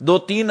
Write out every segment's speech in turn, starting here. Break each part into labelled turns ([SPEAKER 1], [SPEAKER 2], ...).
[SPEAKER 1] 2-3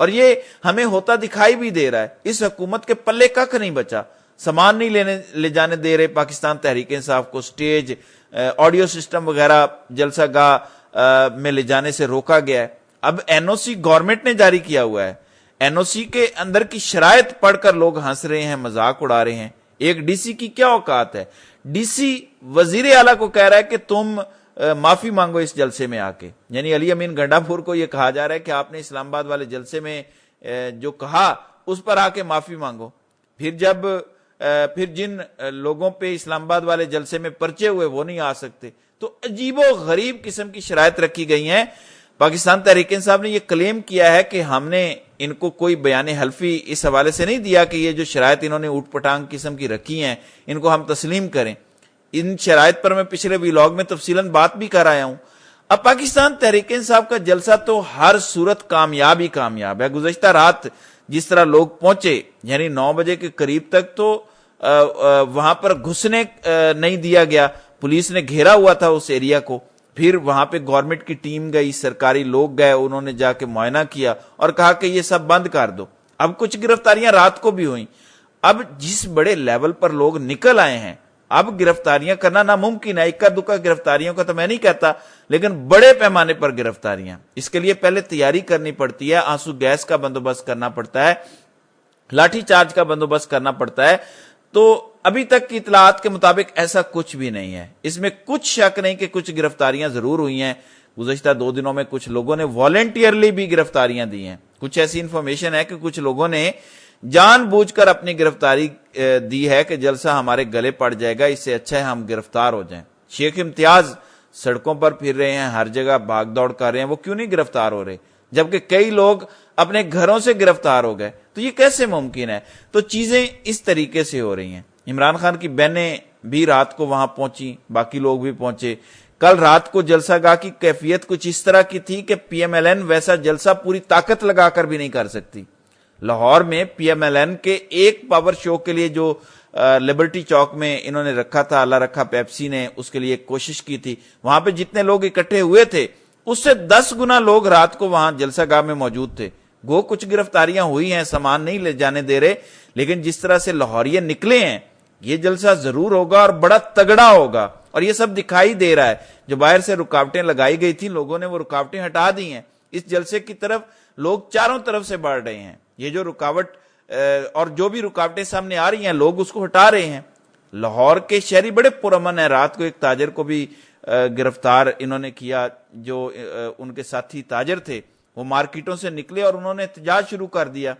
[SPEAKER 1] اور یہ ہمیں ہوتا دکھائی بھی دے رہا ہے. اس حکومت کے پلے ککھ نہیں بچا. سامان نہیں لے جانے دے رہے پاکستان تحریک انصاف کو. سٹیج، آڈیو سسٹم وغیرہ جلسہ گاہ میں لے جانے سے روکا گیا ہے. اب این او سی گورنمنٹ نے جاری کیا ہوا ہے. این او سی کے اندر کی شرائط پڑھ کر لوگ ہنس رہے ہیں، مذاق اڑا رہے ہیں. ایک ڈی سی کی کیا اوقات ہے؟ ڈی سی وزیر اعلیٰ کو کہہ رہا ہے کہ تم معافی مانگو اس جلسے میں آ کے. یعنی علی امین گنڈا پور کو یہ کہا جا رہا ہے کہ آپ نے اسلام آباد والے جلسے میں جو کہا اس پر آ کے معافی مانگو. پھر جن لوگوں پہ اسلام آباد والے جلسے میں پرچے ہوئے وہ نہیں آ سکتے. تو عجیب و غریب قسم کی شرائط رکھی گئی ہیں. پاکستان تحریک انصاف نے یہ کلیم کیا ہے کہ ہم نے ان کو کوئی بیان حلفی اس حوالے سے نہیں دیا کہ یہ جو شرائط انہوں نے اوٹ پٹانگ قسم کی رکھی ہیں ان کو ہم تسلیم کریں. ان شرائط پر میں پچھلے ویلاگ میں تفصیلاً بات بھی کر آیا ہوں. اب پاکستان تحریک انصاف کا جلسہ تو ہر صورت کامیاب ہی کامیاب ہے. گزشتہ رات جس طرح لوگ پہنچے، یعنی 9 بجے کے قریب تک تو وہاں پر گھسنے نہیں دیا گیا. پولیس نے گھیرا ہوا تھا اس ایریا کو. پھر وہاں پہ گورنمنٹ کی ٹیم گئی، سرکاری لوگ گئے، انہوں نے جا کے معائنہ کیا اور کہا کہ یہ سب بند کر دو. اب کچھ گرفتاریاں رات کو بھی ہوئیں. اب جس بڑے لیول پر لوگ نکل آئے ہیں، اب گرفتاریاں کرنا ناممکن ہے. اکا دکا گرفتاریوں کا تو میں نہیں کہتا، لیکن بڑے پیمانے پر گرفتاریاں. اس کے لیے پہلے تیاری کرنی پڑتی ہے. آنسو گیس کا بندوبست کرنا پڑتا ہے، لاٹھی چارج کا بندوبست کرنا پڑتا ہے. تو ابھی تک کی اطلاعات کے مطابق ایسا کچھ بھی نہیں ہے. اس میں کچھ شک نہیں کہ کچھ گرفتاریاں ضرور ہوئی ہیں. گزشتہ 2 دنوں میں کچھ لوگوں نے والنٹیئرلی بھی گرفتاریاں دی ہیں. کچھ ایسی انفارمیشن ہے کہ کچھ لوگوں نے جان بوجھ کر اپنی گرفتاری دی ہے کہ جلسہ ہمارے گلے پڑ جائے گا، اس سے اچھا ہے ہم گرفتار ہو جائیں. شیخ امتیاز سڑکوں پر پھر رہے ہیں، ہر جگہ بھاگ دوڑ کر رہے ہیں، وہ کیوں نہیں گرفتار ہو رہے؟ جبکہ کئی لوگ اپنے گھروں سے گرفتار ہو گئے. تو یہ کیسے ممکن ہے؟ تو چیزیں اس طریقے سے ہو رہی ہیں. عمران خان کی بہنیں بھی رات کو وہاں پہنچی، باقی لوگ بھی پہنچے. کل رات کو جلسہ گاہ کی کیفیت کچھ اس طرح کی تھی کہ پی ایم ایل این ویسا جلسہ پوری طاقت لگا کر بھی نہیں کر سکتی. لاہور میں پی ایم ایل این کے ایک پاور شو کے لیے جو لبرٹی چوک میں انہوں نے رکھا تھا، اللہ رکھا پیپسی نے اس کے لیے ایک کوشش کی تھی، وہاں پہ جتنے لوگ اکٹھے ہوئے تھے اس سے 10 گنا لوگ رات کو وہاں جلسہ گاہ میں موجود تھے. گو کچھ گرفتاریاں ہوئی ہیں، سامان نہیں لے جانے دے رہے، لیکن جس طرح سے لاہوریے نکلے ہیں یہ جلسہ ضرور ہوگا اور بڑا تگڑا ہوگا. اور یہ سب دکھائی دے رہا ہے. جو باہر سے رکاوٹیں لگائی گئی تھی لوگوں نے وہ رکاوٹیں ہٹا دی ہیں. اس جلسے کی طرف لوگ چاروں طرف سے بڑھ رہے ہیں. یہ جو رکاوٹ اور جو بھی رکاوٹیں سامنے آ رہی ہیں لوگ اس کو ہٹا رہے ہیں. لاہور کے شہری بڑے پرامن ہیں. رات کو ایک تاجر کو بھی گرفتار انہوں نے کیا، جو ان کے ساتھی تاجر تھے وہ مارکیٹوں سے نکلے اور انہوں نے احتجاج شروع کر دیا.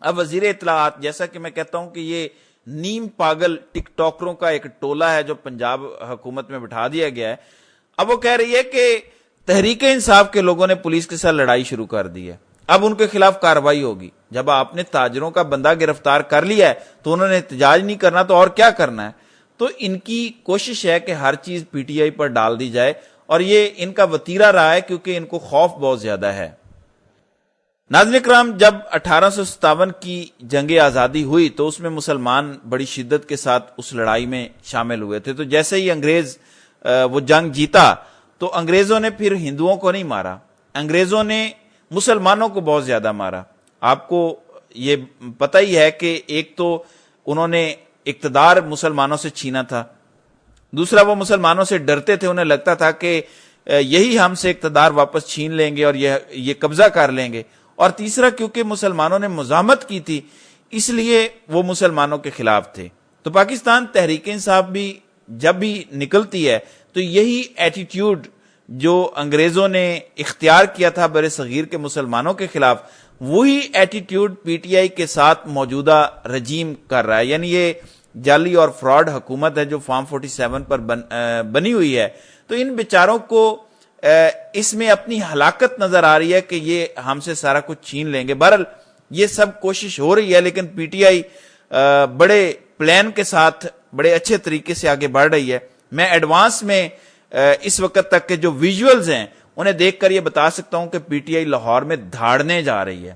[SPEAKER 1] اب وزیر اطلاعات، جیسا کہ میں کہتا ہوں کہ یہ نیم پاگل ٹک ٹاکروں کا ایک ٹولہ ہے جو پنجاب حکومت میں بٹھا دیا گیا ہے، اب وہ کہہ رہی ہے کہ تحریک انصاف کے لوگوں نے پولیس کے ساتھ لڑائی شروع کر دی ہے، اب ان کے خلاف کارروائی ہوگی. جب آپ نے تاجروں کا بندہ گرفتار کر لیا ہے تو انہوں نے احتجاج نہیں کرنا تو اور کیا کرنا ہے؟ تو ان کی کوشش ہے کہ ہر چیز پی ٹی آئی پر ڈال دی جائے، اور یہ ان کا وتیرہ رہا ہے کیونکہ ان کو خوف بہت زیادہ ہے. ناظرین کرام، جب 1857 کی جنگ آزادی ہوئی تو اس میں مسلمان بڑی شدت کے ساتھ اس لڑائی میں شامل ہوئے تھے. تو جیسے ہی انگریز وہ جنگ جیتا تو انگریزوں نے پھر ہندوؤں کو نہیں مارا، انگریزوں نے مسلمانوں کو بہت زیادہ مارا. آپ کو یہ پتہ ہی ہے کہ ایک تو انہوں نے اقتدار مسلمانوں سے چھینا تھا، دوسرا وہ مسلمانوں سے ڈرتے تھے، انہیں لگتا تھا کہ یہی ہم سے اقتدار واپس چھین لیں گے اور یہ قبضہ کر لیں گے، اور تیسرا کیونکہ مسلمانوں نے مزاحمت کی تھی اس لیے وہ مسلمانوں کے خلاف تھے. تو پاکستان تحریک انصاف بھی جب بھی نکلتی ہے تو یہی ایٹیٹیوڈ جو انگریزوں نے اختیار کیا تھا بر صغیر کے مسلمانوں کے خلاف، وہی ایٹیٹیوڈ پی ٹی آئی کے ساتھ موجودہ رجیم کر رہا ہے. یعنی یہ جعلی اور فراڈ حکومت ہے جو فارم 47 پر بنی ہوئی ہے. تو ان بیچاروں کو اس میں اپنی ہلاکت نظر آ رہی ہے کہ یہ ہم سے سارا کچھ چھین لیں گے. بہرحال یہ سب کوشش ہو رہی ہے، لیکن پی ٹی آئی بڑے پلان کے ساتھ بڑے اچھے طریقے سے آگے بڑھ رہی ہے. میں ایڈوانس میں اس وقت تک کے جو ویژولز ہیں انہیں دیکھ کر یہ بتا سکتا ہوں کہ پی ٹی آئی لاہور میں دھاڑنے جا رہی ہے.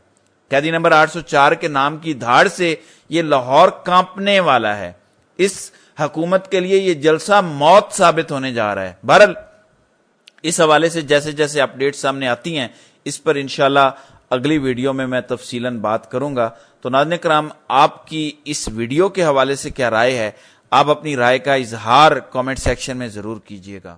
[SPEAKER 1] قیدی نمبر 804 کے نام کی دھاڑ سے یہ لاہور کانپنے والا ہے. اس حکومت کے لیے یہ جلسہ موت ثابت ہونے جا رہا ہے. بہرحال اس حوالے سے جیسے جیسے اپڈیٹ سامنے آتی ہیں اس پر انشاءاللہ اگلی ویڈیو میں تفصیلاً بات کروں گا۔ تو ناظرین کرام، آپ کی اس ویڈیو کے حوالے سے کیا رائے ہے؟ آپ اپنی رائے کا اظہار کامنٹ سیکشن میں ضرور کیجیے گا۔